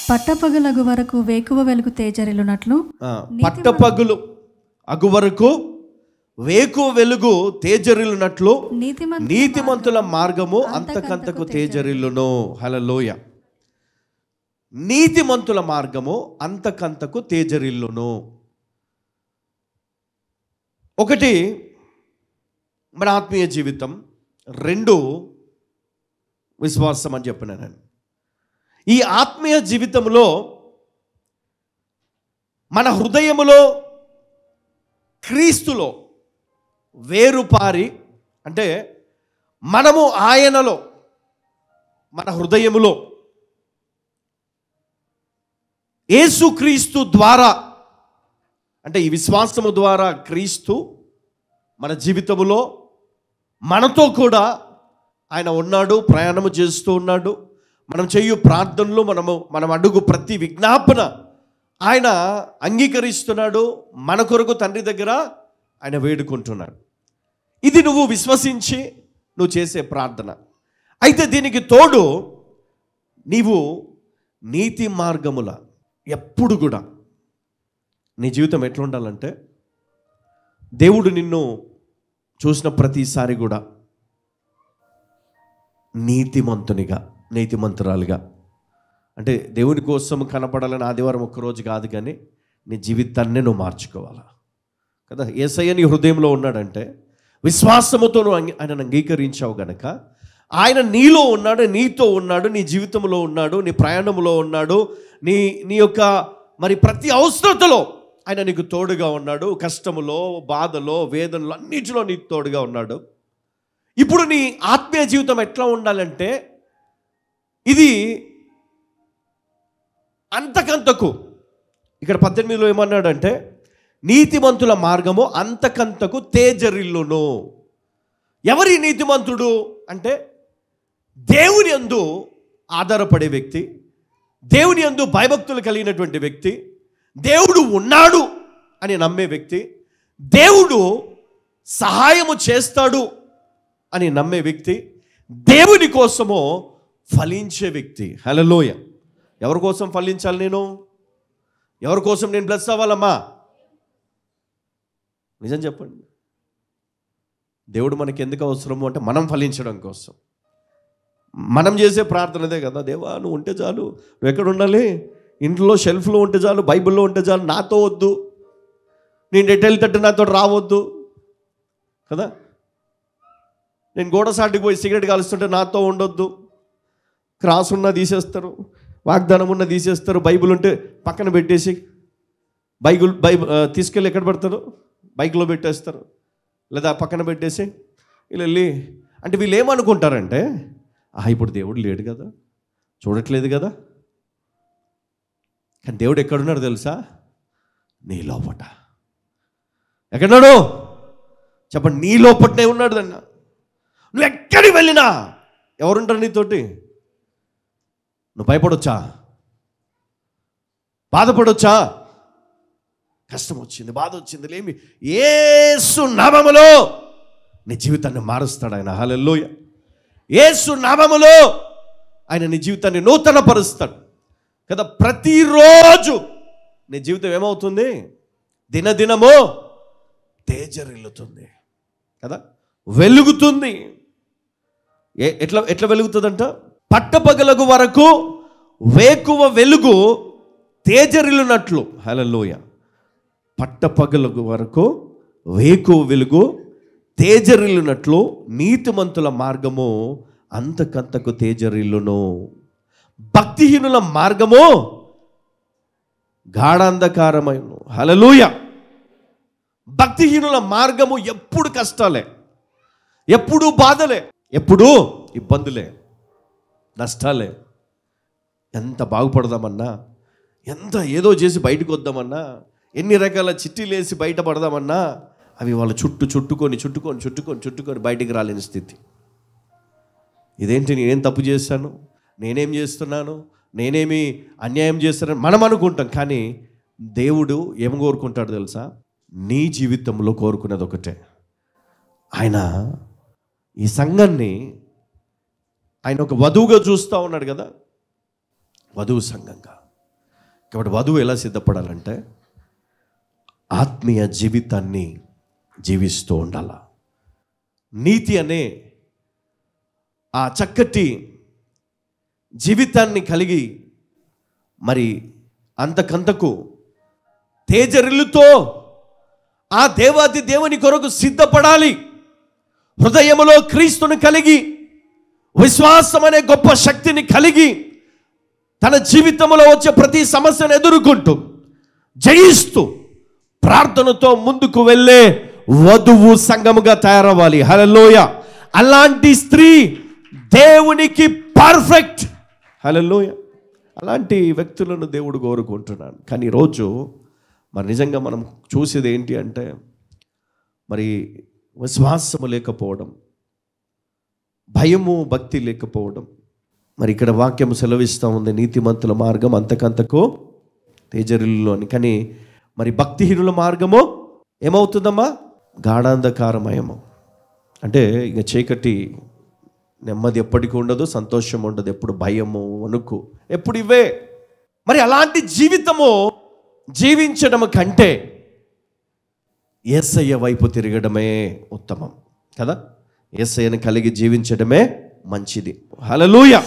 పట్టపగలగు వరకు వేకువ వెలుగు తేజరిల్లునట్లు. పట్టపగులు అగు వరకు వేకువ వెలుగు తేజరిల్లునట్లు నీతిమంతుల మార్గము అంతకంతకు తేజరిల్లును. హల్లెలూయా. నీతిమంతుల మార్గము అంతకంతకు తేజరిల్లును. ఒకటి మన ఆత్మీయ జీవితం, రెండు విశ్వాసం అని చెప్పినాను. ఈ ఆత్మీయ జీవితంలో మన హృదయములో క్రీస్తులో వేరుపారి, అంటే మనము ఆయనలో, మన హృదయములో యేసుక్రీస్తు ద్వారా, అంటే ఈ విశ్వాసము ద్వారా క్రీస్తు మన జీవితములో మనతో కూడా ఆయన ఉన్నాడు, ప్రయాణము చేస్తూ ఉన్నాడు. మనం చేయు ప్రార్థనలు, మనం అడుగు ప్రతి విజ్ఞాపన ఆయన అంగీకరిస్తున్నాడు. మన కొరకు తండ్రి దగ్గర ఆయన వేడుకుంటున్నాడు. ఇది నువ్వు విశ్వసించి నువ్వు చేసే ప్రార్థన. అయితే దీనికి తోడు నీవు నీతి మార్గముల ఎప్పుడు కూడా నీ జీవితం ఎట్లా ఉండాలంటే, దేవుడు నిన్ను చూసిన ప్రతిసారి కూడా నీతిమంతునిగా, నీతిమంతురాలుగా, అంటే దేవుని కోసం కనపడాలని ఆదివారం ఒక్కరోజు కాదు, కానీ నీ జీవితాన్నే నువ్వు మార్చుకోవాలా కదా. యేసయ్య నీ హృదయంలో ఉన్నాడంటే విశ్వాసముతో నువ్వు ఆయనను అంగీకరించావు గనక ఆయన నీలో ఉన్నాడు, నీతో ఉన్నాడు, నీ జీవితంలో ఉన్నాడు, నీ ప్రయాణంలో ఉన్నాడు, నీ యొక్క మరి ప్రతి అవసరతలో ఆయన నీకు తోడుగా ఉన్నాడు. కష్టములో, బాధలో, వేదనలో అన్నిటిలో నీకు తోడుగా ఉన్నాడు. ఇప్పుడు నీ ఆత్మీయ జీవితం ఎట్లా ఉండాలంటే, ఇది అంతకంతకు, ఇక్కడ 18లో ఏమన్నాడంటే, నీతిమంతుల మార్గము అంతకంతకు తేజరిల్లును. ఎవరి నీతిమంతుడు అంటే, దేవుని యందు ఆధారపడే వ్యక్తి, దేవుని యందు భయభక్తులు కలిగినటువంటి వ్యక్తి, దేవుడు ఉన్నాడు అని నమ్మే వ్యక్తి, దేవుడు సహాయము చేస్తాడు అని నమ్మే వ్యక్తి, దేవుని కోసము ఫలించే వ్యక్తి. హల్లెలూయా. ఎవరి కోసం ఫలించాలి నేను? ఎవరి కోసం నేను బ్లెస్ అవ్వాలమ్మా? నిజం చెప్పండి. దేవుడు మనకి ఎందుకు అవసరము అంటే మనం ఫలించడం కోసం. మనం చేసే ప్రార్థనదే కదా, దేవా నువ్వు ఉంటే చాలు. నువ్వు ఎక్కడ ఉండాలి? ఇంట్లో షెల్ఫ్లో ఉంటే చాలు, బైబిల్లో ఉంటే చాలు, నాతో వద్దు, నేను ఎటు వెళ్తే నాతో రావద్దు కదా. నేను గోడసాటికి పోయి సిగరెట్ కాలుస్తుంటే నాతో ఉండొద్దు. క్రాస్ ఉన్నా తీసేస్తారు, వాగ్దానం ఉన్నా తీసేస్తారు, బైబిల్ ఉంటే పక్కన పెట్టేసి బైబిల్ తీసుకెళ్ళి ఎక్కడ పెడతారు? బైక్లో పెట్టేస్తారు, లేదా పక్కన పెట్టేసి వీళ్ళు వెళ్ళి, అంటే వీళ్ళు ఏమనుకుంటారంటే, ఇప్పుడు దేవుడు లేడు కదా, చూడట్లేదు కదా. కానీ దేవుడు ఎక్కడున్నాడు తెలుసా? నీ లోపట. ఎక్కడున్నాడు చెప్పండి? నీ లోపటనే ఉన్నాడు అన్న. నువ్వు ఎక్కడికి వెళ్ళినా ఎవరుంటారు నీతోటి? నువ్వు భయపడొచ్చా? బాధపడొచ్చా? కష్టం వచ్చింది, బాధ వచ్చింది, లేమి, యేసు నామములో నీ జీవితాన్ని మారుస్తాడు ఆయన. హల్లెలూయా. యేసు నామములో ఆయన నీ జీవితాన్ని నూతన పరుస్తాడు కదా. ప్రతిరోజు నీ జీవితం ఏమవుతుంది? దినదినము తేజరిల్లుతుంది కదా, వెలుగుతుంది. ఎట్లా ఎట్లా వెలుగుతుందంట? పట్టపగలగు వరకు వేకువ వెలుగు తేజరిల్లునట్లు. హల్లెలూయా. పట్టపగలగు వరకు వేకువ వెలుగు తేజరిల్లునట్లు నీతిమంతుల మార్గము అంతకంతకు తేజరిల్లును. భక్తిహీనుల మార్గము గాఢాంధకారమైన. హల్లెలూయా. భక్తిహీనుల మార్గము ఎప్పుడు కష్టాలే, ఎప్పుడు బాధలే, ఎప్పుడు ఇబ్బందులే, నష్టాలే. ఎంత బాగుపడదామన్నా, ఎంత ఏదో చేసి బయటకు వద్దామన్నా, ఎన్ని రకాల చిట్టీలు వేసి బయటపడదామన్నా అవి వాళ్ళు చుట్టుకొని బయటికి రాలేని స్థితి. ఇదేంటి, నేనేం తప్పు చేశాను, నేనేం చేస్తున్నాను, నేనేమి అన్యాయం చేస్తానని మనం అనుకుంటాం. కానీ దేవుడు ఏం కోరుకుంటాడు తెలుసా? నీ జీవితంలో కోరుకున్నది ఒకటే. ఆయన ఈ సంఘాన్ని ఆయన ఒక వధువుగా చూస్తూ ఉన్నాడు కదా, వధువు సంఘంగా. కాబట్టి వధువు ఎలా సిద్ధపడాలంటే ఆత్మీయ జీవితాన్ని జీవిస్తూ ఉండాల. నీతి అనే ఆ చక్కటి జీవితాన్ని కలిగి మరి అంతకంతకు తేజరిల్లుతో ఆ దేవాది దేవుని కొరకు సిద్ధపడాలి. హృదయములో క్రీస్తుని కలిగి విశ్వాసం అనే గొప్ప శక్తిని కలిగి తన జీవితంలో వచ్చే ప్రతి సమస్యను ఎదుర్కొంటూ జయిస్తూ ప్రార్థనతో ముందుకు వెళ్ళే వధువు సంఘముగా తయారవ్వాలి. హల్లెలూయా. అలాంటి స్త్రీ దేవునికి పర్ఫెక్ట్. హల్లెలూయా. అలాంటి వ్యక్తులను దేవుడు కోరుకుంటున్నాడు. కానీ ఈరోజు మరి నిజంగా మనం చూసేది ఏంటి అంటే మరి విశ్వాసము లేకపోవడం, భయము భక్తి లేకపోవడం. మరి ఇక్కడ వాక్యం సెలవిస్తూ ఉంది, నీతిమంతుల మార్గం అంతకంతకు తేజరిల్లు అని. కానీ మరి భక్తిహీనుల మార్గము ఏమవుతుందమ్మా? గాఢాంధకారమయము. అంటే ఇక చీకటి, నెమ్మది ఎప్పటికీ ఉండదు, సంతోషం ఉండదు, ఎప్పుడు భయము వణుకు, ఎప్పుడు ఇవే. మరి అలాంటి జీవితము జీవించడం కంటే యేసయ్య వైపు తిరగడమే ఉత్తమం కదా. యేసయ్యను కలిగి జీవించడమే మంచిది. హల్లెలూయా.